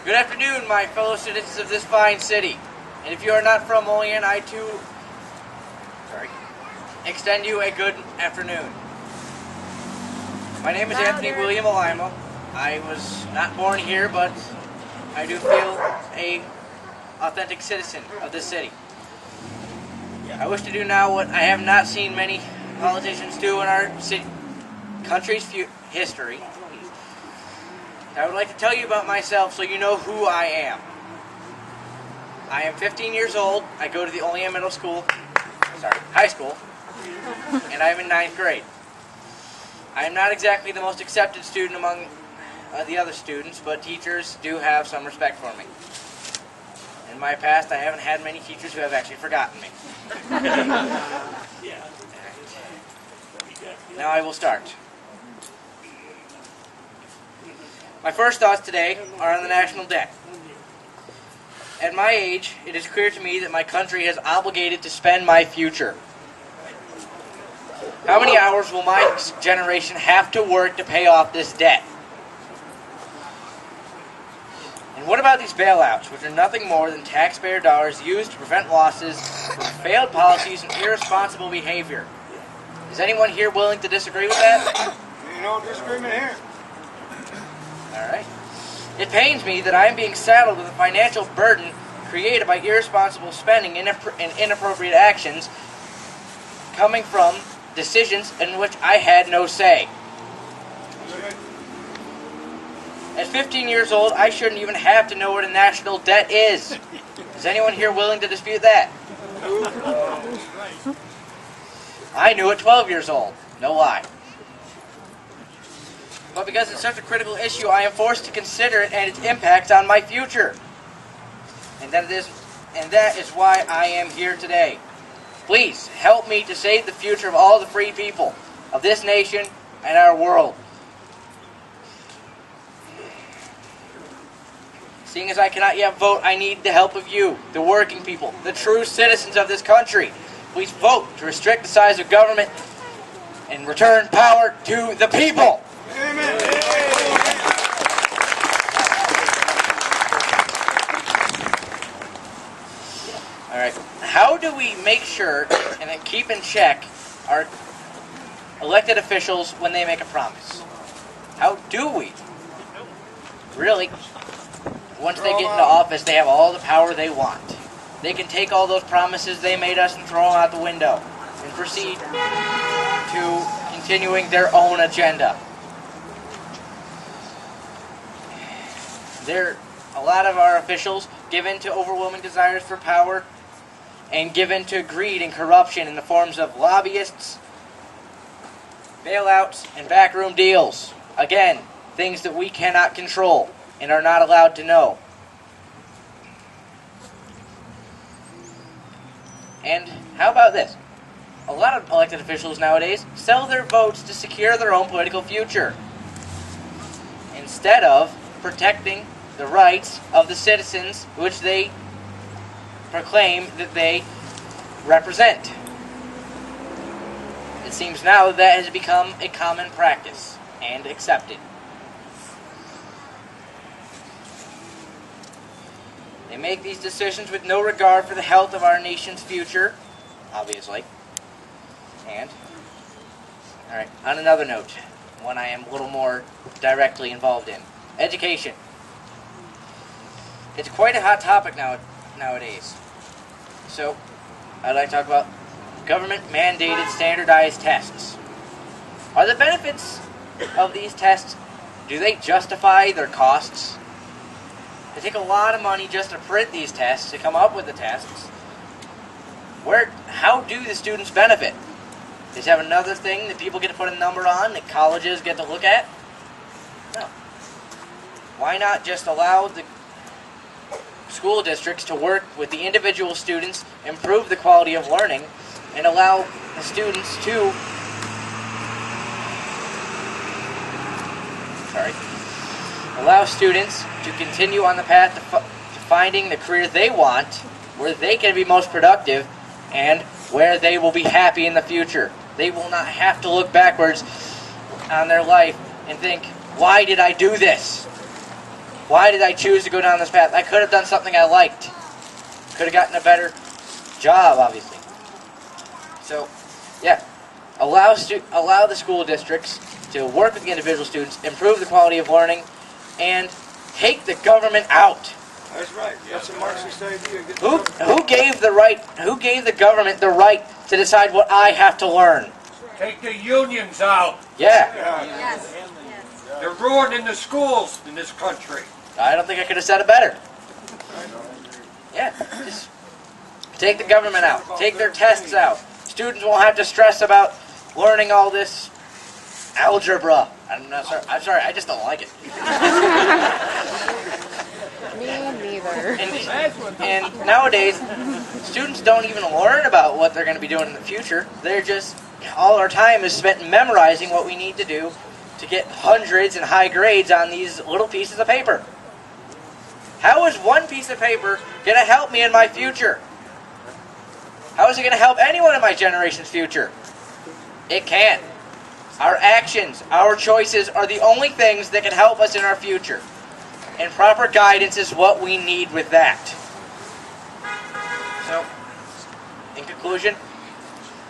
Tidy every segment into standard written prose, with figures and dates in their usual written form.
Good afternoon, my fellow citizens of this fine city. And if you are not from Olean, I too extend you a good afternoon. My name is Anthony William Alimo. I was not born here, but I do feel a authentic citizen of this city. I wish to do now what I have not seen many politicians do in our country's history. I would like to tell you about myself so you know who I am. I am 15 years old. I go to the Olean high school, and I'm in 9th grade. I am not exactly the most accepted student among the other students, but teachers do have some respect for me. In my past, I haven't had many teachers who have actually forgotten me. Now I will start. My first thoughts today are on the national debt. At my age, it is clear to me that my country is obligated to spend my future. How many hours will my generation have to work to pay off this debt? And what about these bailouts, which are nothing more than taxpayer dollars used to prevent losses from failed policies and irresponsible behavior? Is anyone here willing to disagree with that? No disagreement here. Alright. It pains me that I am being saddled with a financial burden created by irresponsible spending and inappropriate actions coming from decisions in which I had no say. At 15 years old, I shouldn't even have to know what a national debt is. Is anyone here willing to dispute that? I knew at 12 years old. No lie. But because it's such a critical issue, I am forced to consider it and its impacts on my future. And that is why I am here today. Please help me to save the future of all the free people of this nation and our world. Seeing as I cannot yet vote, I need the help of you, the working people, the true citizens of this country. Please vote to restrict the size of government and return power to the people. Amen. All right. How do we make sure and then keep in check our elected officials when they make a promise? How do we? Really, once they get into office, they have all the power they want. They can take all those promises they made us and throw them out the window and proceed to continuing their own agenda. A lot of our officials give in to overwhelming desires for power and give in to greed and corruption in the forms of lobbyists, bailouts, and backroom deals. Again, things that we cannot control and are not allowed to know. And how about this? A lot of elected officials nowadays sell their votes to secure their own political future, instead of protecting the rights of the citizens which they proclaim that they represent. It seems now that has become a common practice and accepted. They make these decisions with no regard for the health of our nation's future, obviously. And, alright, on another note, one I am a little more directly involved in. Education. It's quite a hot topic nowadays. So, I'd like to talk about government-mandated standardized tests. Are the benefits of these tests, do they justify their costs? They take a lot of money just to print these tests, to come up with the tests. How do the students benefit? Does it have another thing that people get to put a number on that colleges get to look at? No. Why not just allow the school districts to work with the individual students, improve the quality of learning, and allow the students to continue on the path to finding the career they want, where they can be most productive, and where they will be happy in the future. They will not have to look backwards on their life and think, why did I do this? Why did I choose to go down this path? I could have done something I liked. Could have gotten a better job, obviously. So, yeah. Allow the school districts to work with the individual students, improve the quality of learning, and take the government out. That's right. That's a Marxist idea. Who gave the government the right to decide what I have to learn? Take the unions out. Yeah. Yes. They're ruining the schools in this country. I don't think I could have said it better. Yeah. Just take the government out. Take their tests out. Students won't have to stress about learning all this algebra. I'm sorry. I just don't like it. Me neither. And nowadays, students don't even learn about what they're going to be doing in the future. They're just, all our time is spent memorizing what we need to do to get hundreds and high grades on these little pieces of paper. How is one piece of paper going to help me in my future? How is it going to help anyone in my generation's future? It can't. Our actions, our choices are the only things that can help us in our future. And proper guidance is what we need with that. So, in conclusion,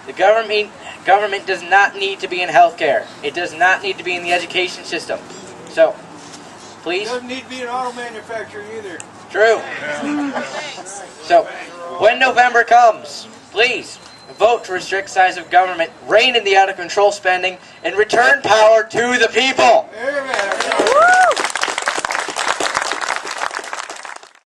the government does not need to be in healthcare. It does not need to be in the education system. So, please. It doesn't need to be an auto manufacturer either. True. So, when November comes, please vote to restrict size of government, rein in the out-of-control spending, and return power to the people. Amen.